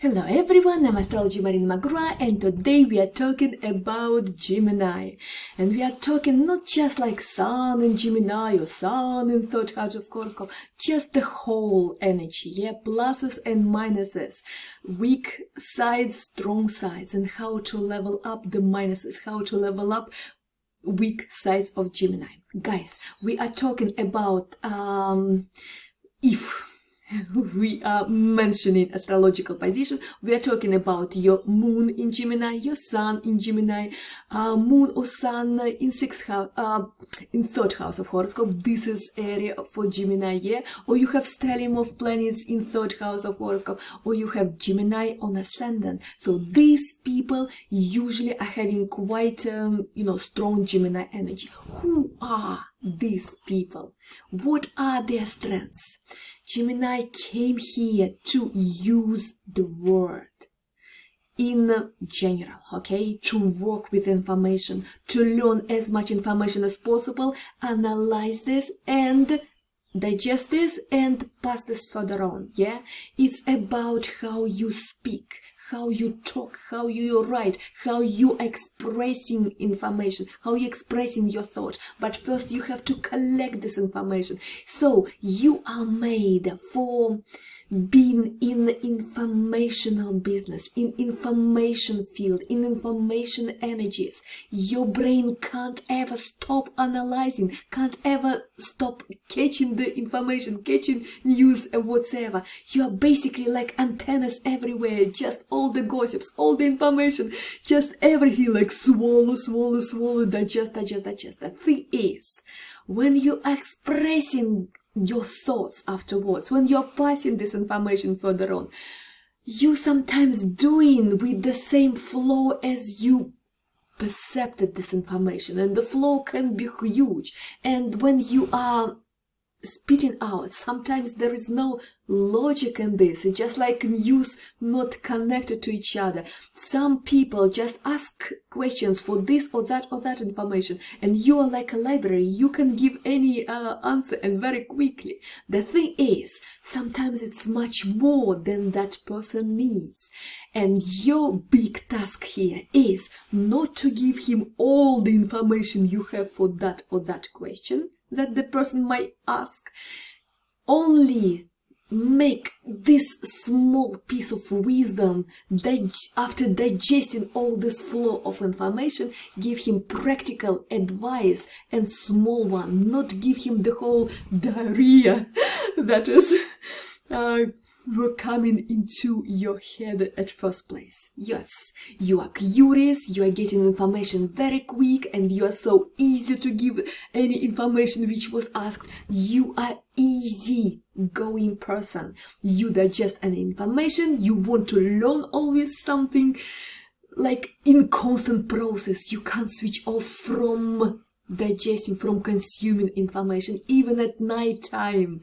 Hello everyone, I'm Astrology Marina and today we are talking about Gemini. And we are talking not just like Sun in Gemini or Sun in third house of horoscope, just the whole energy, yeah, pluses and minuses, weak sides, strong sides, and how to level up the minuses, how to level up weak sides of Gemini. Guys, we are talking about if we are mentioning astrological position, we are talking about your moon in Gemini, your sun in Gemini, moon or sun in sixth house, in third house of horoscope. This is area for Gemini, yeah. Or you have stellium of planets in third house of horoscope, or you have Gemini on ascendant. So these people usually are having quite strong Gemini energy. Who are these people? What are their strengths? Gemini came here to use the word in general, okay? To work with information, to learn as much information as possible, analyze this and digest this and pass this further on, yeah? It's about how you speak, how you talk, how you write, how you expressing information, how you expressing your thought. But first you have to collect this information. So you are made for being in informational business, in information field, in information energies. Your brain can't ever stop analyzing, can't ever stop catching the information, catching news and whatsoever. You are basically like antennas everywhere, just all the gossips, all the information, just everything like swallow, digest. The thing is, when you are expressing your thoughts afterwards, when you're passing this information further on, you sometimes doing with the same flow as you perceived this information, and the flow can be huge. And when you are spitting out, sometimes there is no logic in this. It's just like news not connected to each other. Some people just ask questions for this or that information, and you are like a library. You can give any answer and very quickly. The thing is, sometimes it's much more than that person needs, and your big task here is not to give him all the information you have for that or that question that the person might ask. Only make this small piece of wisdom that after digesting all this flow of information, give him practical advice and small one, not give him the whole diarrhea that is were coming into your head at first place. Yes, you are curious, you are getting information very quick, and you are so easy to give any information which was asked. You are easy going person. You digest any information, you want to learn always something, like in constant process. You can't switch off from digesting, from consuming information. Even at night time,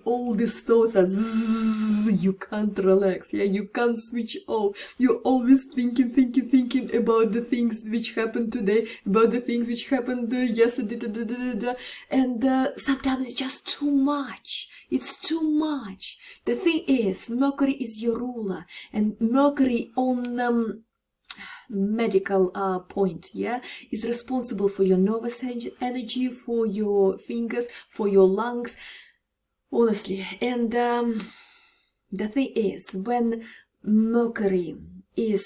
all these thoughts are zzz, you can't relax, yeah, you can't switch off. You're always thinking about the things which happened today, about the things which happened yesterday, and sometimes it's just too much. It's too much. The thing is, Mercury is your ruler, and Mercury on medical point, yeah, is responsible for your nervous energy, for your fingers, for your lungs, honestly. And the thing is, when Mercury is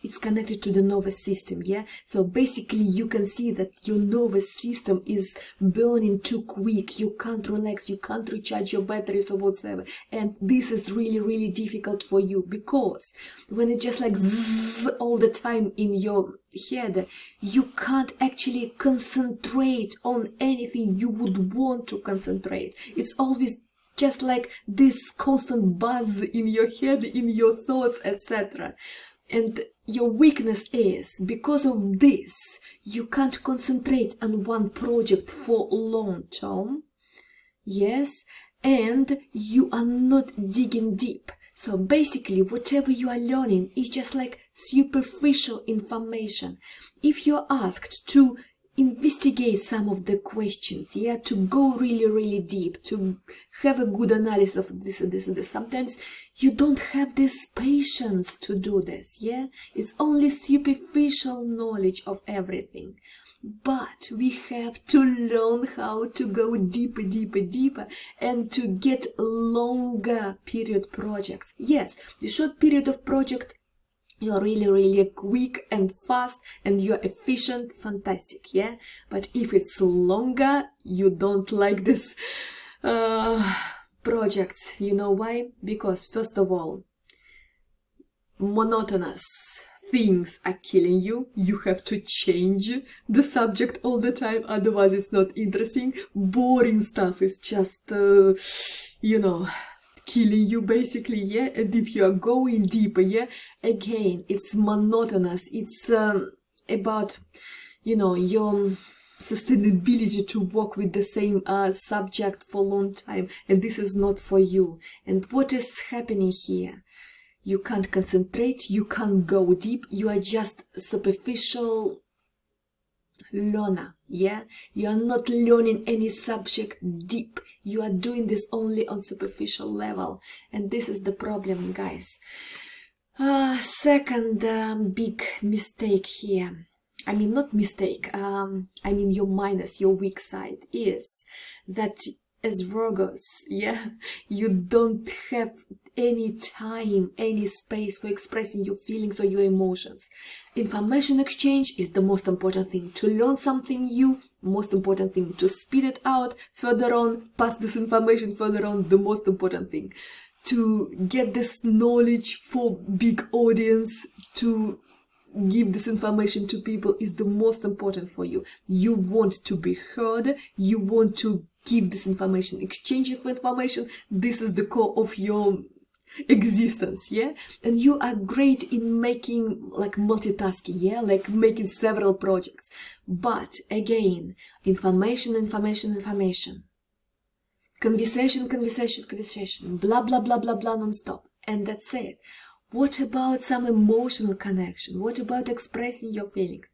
it's connected to the nervous system, yeah, so basically you can see that your nervous system is burning too quick. You can't relax, you can't recharge your batteries or whatsoever, and this is really difficult for you, because when it's just like zzz all the time in your head, you can't actually concentrate on anything you would want to concentrate. It's always just like this constant buzz in your head, in your thoughts, etc. And your weakness is, because of this, you can't concentrate on one project for long term, yes, and you are not digging deep. So basically, whatever you are learning is just like superficial information. If you're asked to investigate some of the questions, yeah, to go really deep, to have a good analysis of this and this and this. Sometimes you don't have this patience to do this, yeah. It's only superficial knowledge of everything, but we have to learn how to go deeper and to get longer period projects. Yes, the short period of project, you're really quick and fast and you're efficient, fantastic, yeah. But if it's longer, you don't like this projects. You know why? Because first of all, monotonous things are killing you. You have to change the subject all the time, otherwise it's not interesting. Boring stuff is just you know, killing you basically, yeah. And if you are going deeper, yeah, again, it's monotonous. It's about, you know, your sustainability to work with the same subject for a long time, and this is not for you. And what is happening here? You can't concentrate, you can't go deep, you are just superficial learner, yeah. You are not learning any subject deep. You are doing this only on superficial level, and this is the problem, guys. Second big mistake here, I mean not mistake, I mean your minus, your weak side, is that as Virgos, yeah, you don't have any time, any space for expressing your feelings or your emotions. Information exchange is the most important thing. To learn something new, most important thing. To speed it out further on, pass this information further on, the most important thing. To get this knowledge for big audience, to give this information to people is the most important for you. You want to be heard, you want to give this information, exchange for information. This is the core of your existence, yeah. And you are great in making like multitasking, yeah, like making several projects. But again, information, conversation, blah blah non-stop, and that's it. What about some emotional connection? What about expressing your feelings?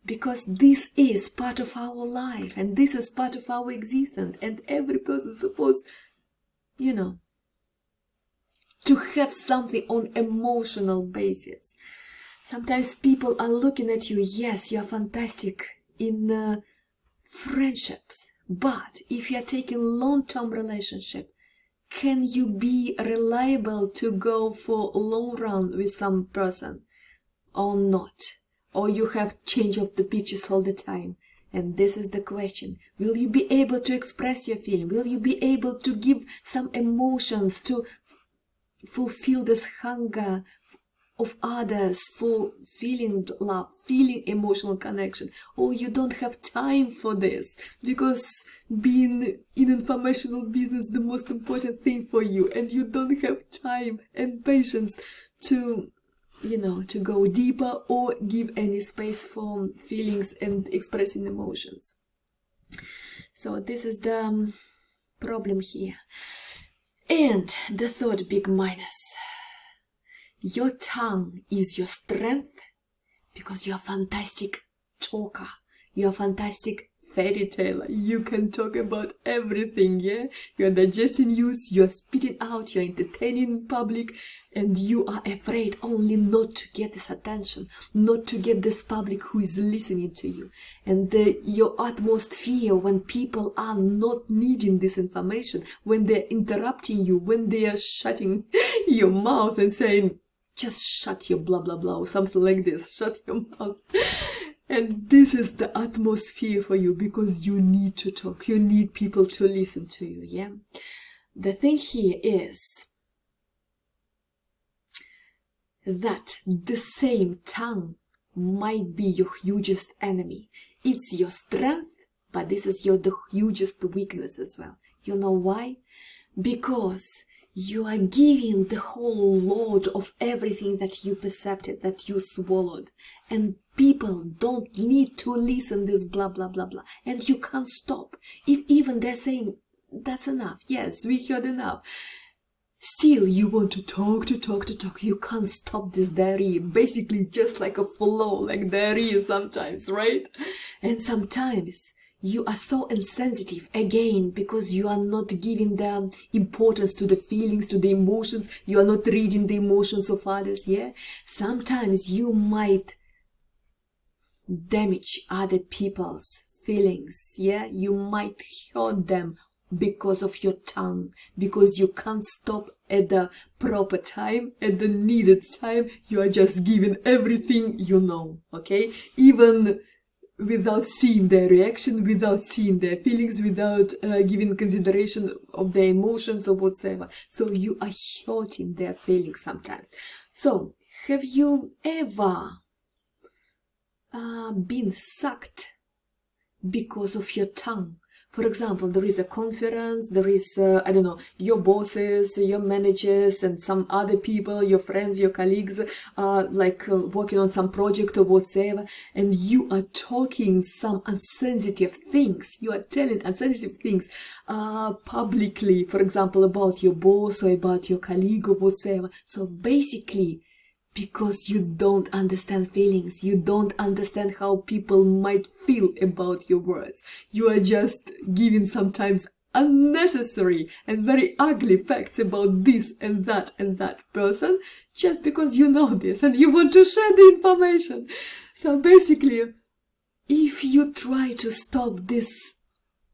Because this is part of our life, and this is part of our existence, and every person is supposed, you know, to have something on emotional basis. Sometimes people are looking at you, yes, you are fantastic in friendships, but if you are taking long-term relationship, can you be reliable to go for a long run with some person or not? Or you have change of the pitches all the time? And this is the question. Will you be able to express your feeling? Will you be able to give some emotions to fulfill this hunger of others for feeling love, feeling emotional connection? Or you don't have time for this because being in informational business is the most important thing for you, and you don't have time and patience to, you know, to go deeper or give any space for feelings and expressing emotions. So this is the problem here. And the third big minus, your tongue is your strength because you're a fantastic talker, you're a fantastic fairy tale. You can talk about everything, yeah. You're digesting news, you're spitting out, you're entertaining public, and you are afraid only not to get this attention, not to get this public who is listening to you. And your utmost fear when people are not needing this information, when they're interrupting you, when they are shutting your mouth and saying, just shut your blah blah blah, or something like this, shut your mouth. And this is the utmost fear for you, because you need to talk. You need people to listen to you, yeah? The thing here is that the same tongue might be your hugest enemy. It's your strength, but this is the hugest weakness as well. You know why? Because you are giving the whole load of everything that you perceived, that you swallowed. And people don't need to listen this blah blah blah blah. And you can't stop. If even they're saying, that's enough. Yes, we heard enough. still you want to talk. You can't stop this diarrhea, basically just like a flow, like diarrhea sometimes, right? And sometimes you are so insensitive, again, because you are not giving the importance to the feelings, to the emotions. You are not reading the emotions of others, yeah? Sometimes you might damage other people's feelings, yeah? You might hurt them because of your tongue, because you can't stop at the proper time, at the needed time. You are just giving everything you know, okay? Even without seeing their reaction, without seeing their feelings, without giving consideration of their emotions or whatsoever. So you are hurting their feelings sometimes. So, have you ever been sucked because of your tongue? For example, there is a conference, there is, I don't know, your bosses, your managers, and some other people, your friends, your colleagues, working on some project or whatsoever, and you are talking some insensitive things. You are telling insensitive things publicly, for example, about your boss or about your colleague or whatsoever. So basically, because you don't understand feelings, you don't understand how people might feel about your words. You are just giving sometimes unnecessary and very ugly facts about this and that person, just because you know this and you want to share the information. So basically, if you try to stop this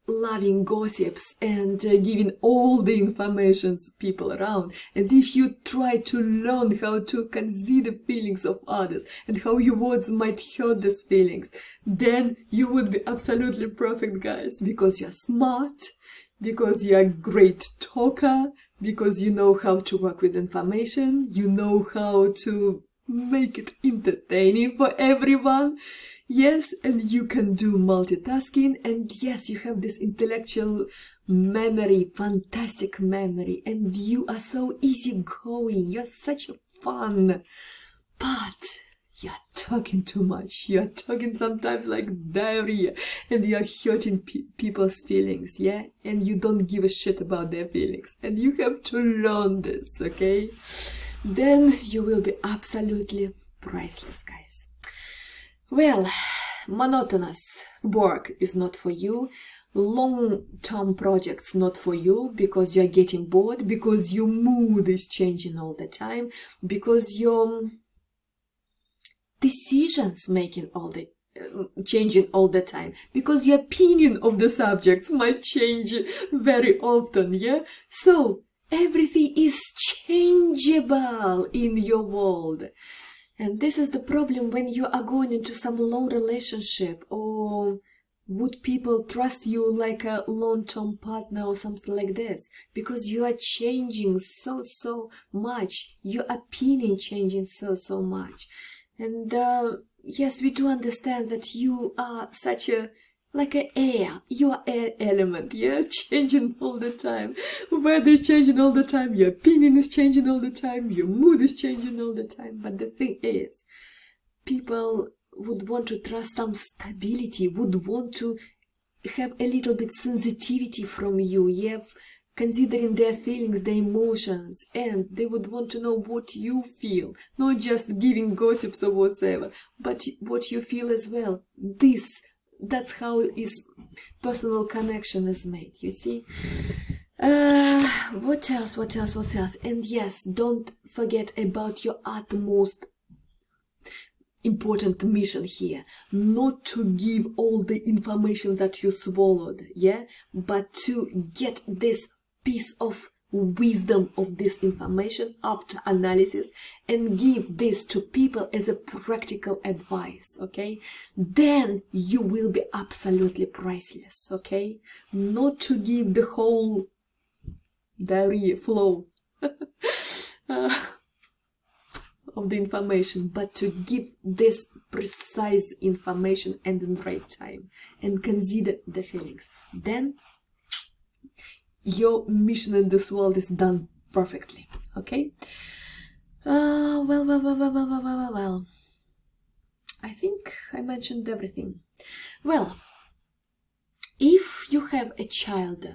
loving gossips and giving all the informations people around, and if you try to learn how to consider feelings of others and how your words might hurt these feelings, then you would be absolutely perfect, guys, because you're smart, because you're a great talker, because you know how to work with information, you know how to make it entertaining for everyone. Yes, and you can do multitasking, and yes, you have this intellectual memory, fantastic memory, and you are so easygoing, you're such a fun. But you're talking too much, you're talking sometimes like diarrhea, and you're hurting people's feelings, yeah? And you don't give a shit about their feelings, and you have to learn this, okay? Then you will be absolutely priceless, guys. Well, monotonous work is not for you. Long-term projects not for you, because you're getting bored, because your mood is changing all the time, because your decisions making changing all the time, because your opinion of the subjects might change very often, yeah? So everything is changeable in your world. And this is the problem when you are going into some long relationship, or would people trust you like a long-term partner or something like this? Because you are changing so much, your opinion changing so much. And yes, we do understand that you are such a like an air, you are air element, yeah, changing all the time. Weather is changing all the time, your opinion is changing all the time, your mood is changing all the time. But the thing is, people would want to trust some stability, would want to have a little bit sensitivity from you, yeah, considering their feelings, their emotions, and they would want to know what you feel, not just giving gossips or whatsoever, but what you feel as well. That's how is personal connection is made, you see. What else? And yes, don't forget about your utmost important mission here, not to give all the information that you swallowed, yeah, but to get this piece of wisdom of this information after analysis and give this to people as a practical advice, okay? Then you will be absolutely priceless, okay? Not to give the whole diarrhea flow of the information, but to give this precise information and in the right time and consider the feelings. Then your mission in this world is done perfectly, okay? Well. I think I mentioned everything. Well, if you have a child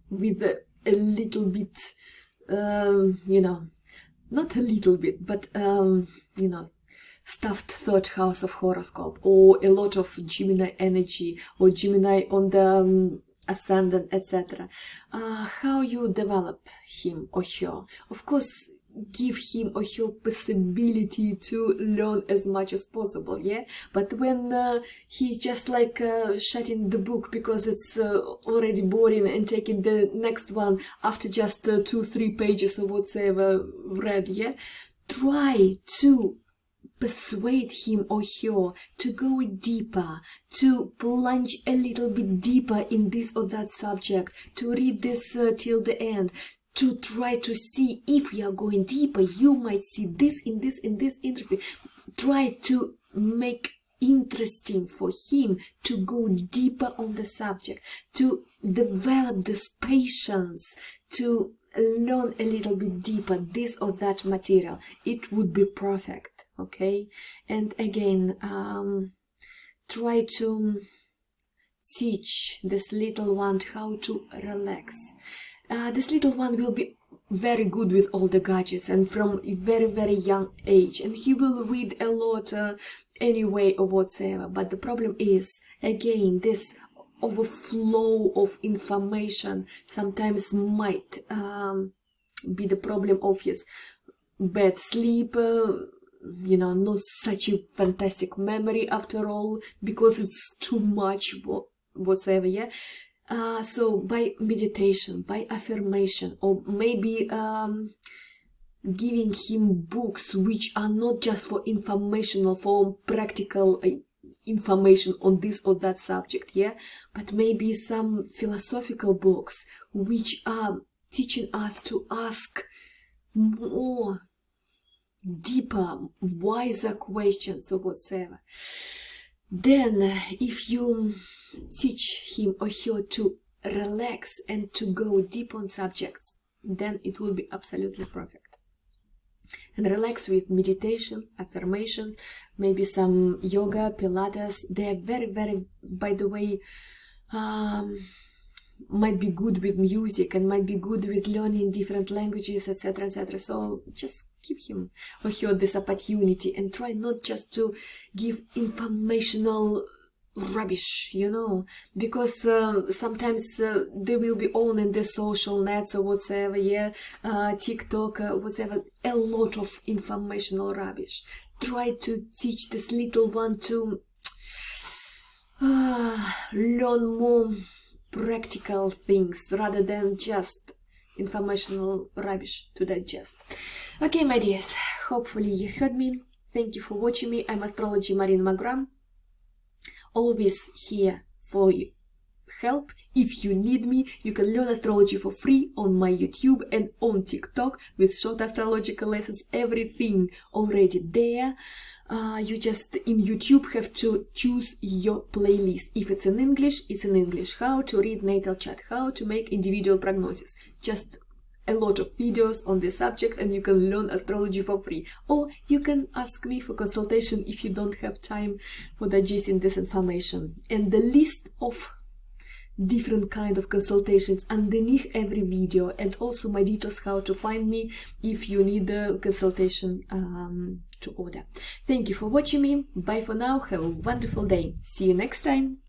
with a little bit you know, not a little bit, but, you know, stuffed third house of horoscope, or a lot of Gemini energy, or Gemini on the ascendant, etc. How you develop him or her? Of course, give him or her possibility to learn as much as possible, yeah? But when he's just like shutting the book because it's already boring, and taking the next one after just 2-3 pages or whatsoever read, yeah? Try to persuade him or her to go deeper, to plunge a little bit deeper in this or that subject, to read this till the end, to try to see if you are going deeper, you might see this in this interesting. Try to make interesting for him to go deeper on the subject, to develop this patience, to learn a little bit deeper this or that material. It would be perfect, okay? And again, try to teach this little one how to relax. This little one will be very good with all the gadgets, and from a very young age, and he will read a lot anyway or whatsoever. But the problem is, again, this overflow of information sometimes might be the problem of his bad sleep, you know, not such a fantastic memory after all, because it's too much whatsoever, yeah? So by meditation, by affirmation, or maybe giving him books which are not just for informational, for practical information on this or that subject, yeah, but maybe some philosophical books which are teaching us to ask more deeper, wiser questions or whatsoever. Then if you teach him or her to relax and to go deep on subjects, then it will be absolutely perfect. And relax with meditation, affirmations, maybe some yoga, pilates. They are very, by the way, might be good with music, and might be good with learning different languages, etc, etc. So just give him or her this opportunity, and try not just to give informational rubbish, you know, because sometimes they will be on in the social nets or whatsoever, yeah, TikTok, whatever, a lot of informational rubbish. Try to teach this little one to learn more practical things rather than just informational rubbish to digest. Okay, my dears, hopefully you heard me. Thank you for watching me. I'm Astrology Marina. Always here for help. If you need me, you can learn astrology for free on my YouTube and on TikTok with short astrological lessons, everything already there. You just in YouTube have to choose your playlist. If it's in English, it's in English. How to read natal chart, how to make individual prognosis. Just a lot of videos on this subject, and you can learn astrology for free. Or you can ask me for consultation if you don't have time for digesting this information. And the list of different kind of consultations underneath every video, and also my details how to find me if you need a consultation to order. Thank you for watching me. Bye for now. Have a wonderful day. See you next time.